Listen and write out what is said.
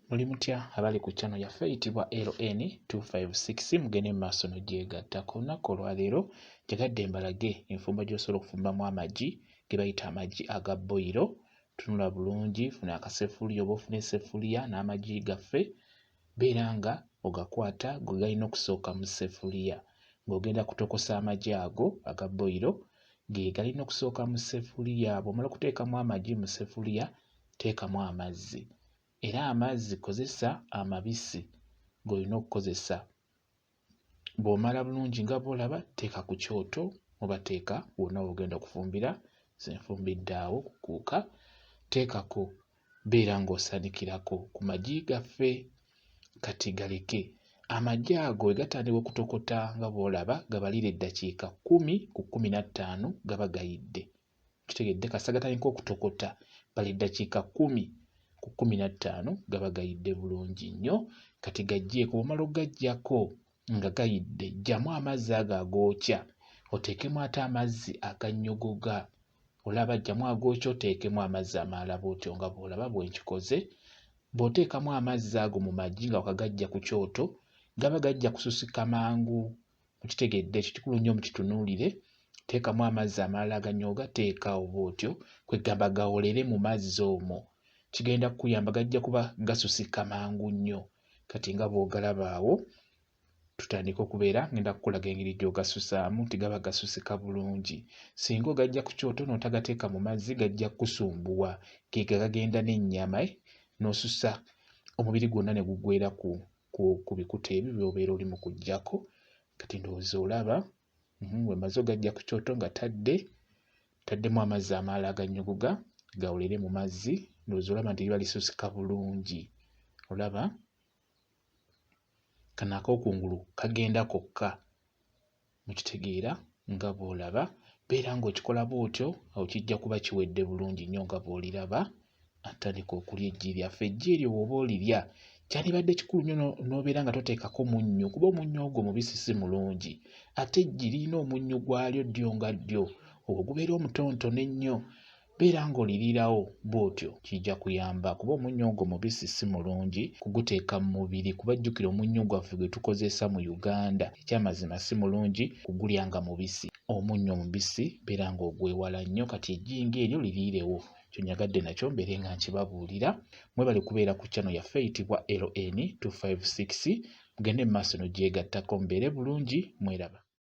Muli mutya abali ku channel yaffe eyitibwa LN256 mugende mu maaso n'ogyegatta. Ku lunaku olwaleero njagadde mbalage enfumba gy'osobola okufumbamu amagi ge bayita amagi agaboyiro. Tunula bulungi, funa akaseffuliya oba ofuna esseffuliya n'amagi gaffe, beera nga ogakwata gwe galina okusooka mu sseffuliya. Ng'ogenda kutokosa amagi ago agaboyiro ge galina okusooka mu sseffuliya. Bw'omala okuteekamu amagi mu sseffuliya, teekamu amazzi. Era amazzi kozesa amabisi g'olina okukozesa. Bw'omala bulungi nga bw'olaba, teeka ku kyoto oba teeka wonna w'ogenda okufumbira. Nze nfumbidde awo ku kuuka, teekako, beera ng'osaanikirako ku magi gaffe. Kati galeke amagi ago we gatandika okutokota nga bw'olaba, gabalira eddakiika 10 ku 15 gaba gayidde. Kitegedde kasa gatandika okutokota, bala eddakiika 10 ku 15 gaba gayidde bulungi nnyo. Kati gaggyeko, bw'omala ogaggyako nga gayidde, ggyamu amazzi ago agookya, oteekemu ate amazzi agannyogoga. Olaba, ggyamu agookya oteekemu amazzi amalala bw'otyo nga bw'olaba bwe nkikoze. Bw'oteekamu amazzi ago mu magi nga wakagajja ku kyoto, gaba gajja kususika mangu. Mukitegedde, kikulu nnyo mukitunuulire. Teekamu amazzi amalala aganyooga, teekaawo bw'otyo, kwe gamba gawolere mu mazzi omwo. Kigenda kukuyamba, gajja kuba gasusika mangu nnyo. Kati nga bw'ogalaba awo, tutandika okubeera ngenda kukulaga engeri gy'ogasusaamu, tigaba gasusika bulungi. Singa ogajja ku kyoto n'otagateeka mu mazzi, gajja kusumbuwa. Ge gagenda n'ennyama, n'osusa omubiri gwonna ne gugwera ku bikuta ebyo by'obeera oli mu kuggyako. Kati ndowooza olaba, bwe maze ogajja ku kyoto nga taddemu amazzi amalala agannyogoga, gawolere mu mazzi. Ndowooza olaba nti liba lisusika bulungi. Olaba kano akookungulu kagenda kokka. Mukitegeera nga bw'olaba, beera ng'okikola bw'otyo, awo kijja kuba kiwedde bulungi nnyo nga bw'oliraba. Atandika okulya eggi lyaffe. Eggi eryo bw'oba olirya, kyandibadde kikulu nnyo n'obeera nga toteekako munnyo, kuba omunnyo ogwo mubisi si mulungi. Ate eggi lirina omunnyo gwalyo ddyo nga ddyo, ogwo gubeera omutonotono ennyo. Beera ng'oliriirawo bw'otyo, kijja kuyamba, kuba omunnyo ogwo mubisi si mulungi kuguteeka mu mubiri, kuba jjukira omunnyo gwaffe gwe tukozesa mu Uganda, ekyamazima si mulungi kugulya nga mubisi. Omunnyo mubisi, beera ng'ogwewala nnyo. Kati eggi ng'eryo liriirewo. Kyonnyagadde nakyo mbeere nga nkibabuulira. Mwebale kubeera ku channel yaffe eyitibwa LN256. Mugende mu maaso n'ogyegattako, mubeere bulungi, mweraba.